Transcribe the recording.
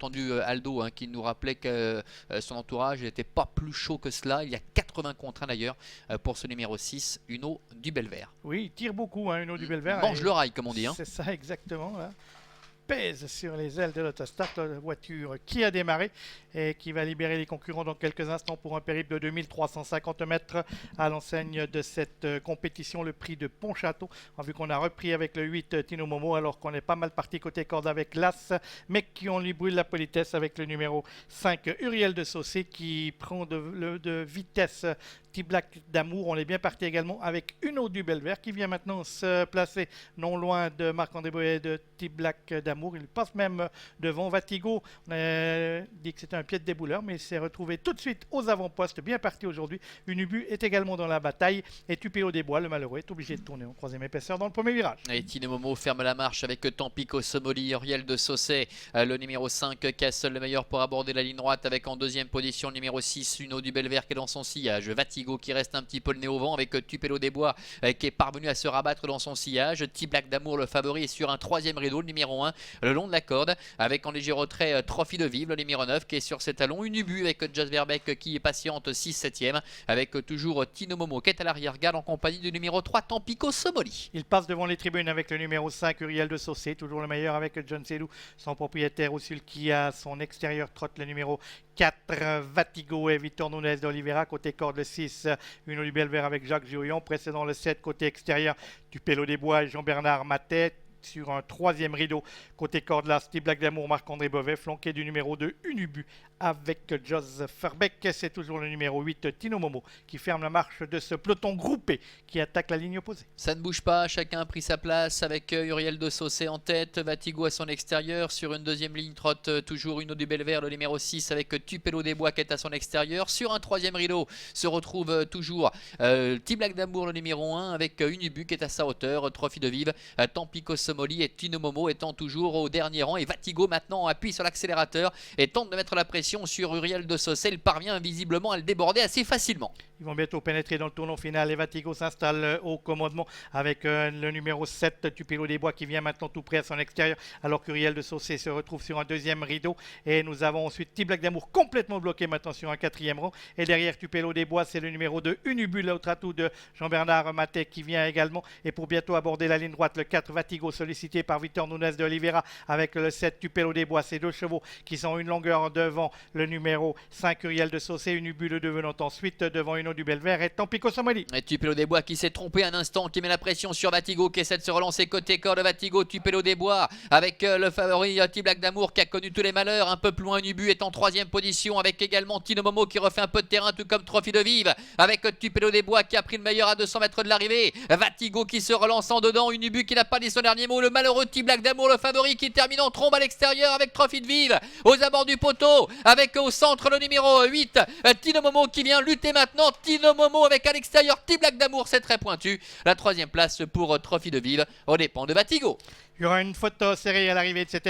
entendu Aldo qui nous rappelait que son entourage n'était pas plus chaud que cela. Il y a 80 contre 1 d'ailleurs pour ce numéro 6, Uno du Belvert. Oui, il tire beaucoup, Uno du Belvert. Mange le rail, comme on dit. C'est ça, exactement. Là. Pèse sur les ailes de l'Autostart, la voiture qui a démarré et qui va libérer les concurrents dans quelques instants pour un périple de 2350 mètres à l'enseigne de cette compétition, le prix de Pontchâteau. Vu qu'on a repris avec le 8 Tino Momo alors qu'on est pas mal parti côté corde avec l'As, mais qui on lui brûle la politesse avec le numéro 5 Uriel de Saucé qui prend de vitesse T-Black d'Amour. On est bien parti également avec Uno du Belvert qui vient maintenant se placer non loin de Marc-André Boyer de T-Black d'Amour. Il passe même devant Vatigo. On a dit que c'était un pied de débouleur, mais il s'est retrouvé tout de suite aux avant-postes, bien parti aujourd'hui. Unubu est également dans la bataille et Tupéo des Bois, le malheureux, est obligé de tourner en troisième épaisseur dans le premier virage. Et Tino Momo ferme la marche avec Tampico Somoli, Uriel de Saucé, le numéro 5, Castle le meilleur pour aborder la ligne droite avec en deuxième position le numéro 6, Uno du Belvert qui est dans son sillage. Vatigo qui reste un petit peu le nez au vent avec Tupelo des Bois qui est parvenu à se rabattre dans son sillage. T-Black d'Amour, le favori, est sur un troisième rideau, le numéro 1, le long de la corde, avec en léger retrait Trophy de Vive, le numéro 9, qui est sur ses talons. Unubu avec Jazz Verbeck qui est patiente 6-7e, avec toujours Tino Momo qui est à l'arrière-garde en compagnie du numéro 3, Tampico Somoli. Il passe devant les tribunes avec le numéro 5, Uriel de Saucé, toujours le meilleur avec John Selou, son propriétaire au sud qui a son extérieur trotte le numéro 4, Vatigo et Victor Nunez d'Oliveira. Côté corde le 6, Uno du Belvert avec Jacques Gioillon. Précédant le 7, côté extérieur, Tupelo des Bois et Jean-Bernard Matet. Sur un troisième rideau, côté corde là, Steve Black d'Amour, Marc-André Bovet, flanqué du numéro 2, Unubu, avec Jos Ferbeck. C'est toujours le numéro 8, Tino Momo, qui ferme la marche de ce peloton groupé qui attaque la ligne opposée. Ça ne bouge pas, chacun a pris sa place avec Uriel de Saucé en tête, Vatigo à son extérieur. Sur une deuxième ligne trotte toujours Uno du Belvert, le numéro 6, avec Tupelo des Bois qui est à son extérieur. Sur un troisième rideau se retrouve toujours T-Black d'Amour, le numéro 1, avec Unubu qui est à sa hauteur, Trophy de Vive, Tampico Somoli et Tino Momo étant toujours au dernier rang. Et Vatigo maintenant appuie sur l'accélérateur et tente de mettre la pression sur Uriel de Saucé. Il parvient visiblement à le déborder assez facilement. Ils vont bientôt pénétrer dans le tournant final et Vatigo s'installe au commandement avec le numéro 7, Tupelo des Bois, qui vient maintenant tout près à son extérieur alors qu'Uriel de Saucé se retrouve sur un deuxième rideau. Et nous avons ensuite T-Black d'Amour complètement bloqué maintenant sur un quatrième rang. Et derrière Tupelo des Bois, c'est le numéro 2, Unubu, l'autre atout de Jean-Bernard Matet qui vient également. Et pour bientôt aborder la ligne droite, le 4, Vatigo, sollicité par Victor Nunez de Oliveira avec le 7, Tupelo des Bois. Ces deux chevaux qui sont une longueur devant le numéro 5, Uriel de Saucé, Unubu le devenant ensuite devant Uno du Belvert et Tampico Somoli. Et Tupelo des Bois qui s'est trompé un instant, qui met la pression sur Vatigo, qui essaie de se relancer côté corde. Vatigo, Tupelo des Bois avec le favori T-Black d'Amour qui a connu tous les malheurs. Un peu plus loin, Unubu est en troisième position avec également Tino Momo qui refait un peu de terrain, tout comme Trophy de Vive, avec Tupelo des Bois qui a pris le meilleur à 200 mètres de l'arrivée. Vatigo qui se relance en dedans, Unubu qui n'a pas dit son dernier mot, le malheureux T-Black d'Amour, le favori, qui termine en trombe à l'extérieur avec Trophy de Vive aux abords du poteau, avec au centre le numéro 8, Tino Momo qui vient lutter maintenant. Tino Momo avec à l'extérieur T-Black d'Amour, c'est très pointu. La troisième place pour Trophy de Vive aux dépens de Vatigo. Il y aura une photo serrée à l'arrivée de cette épreuve.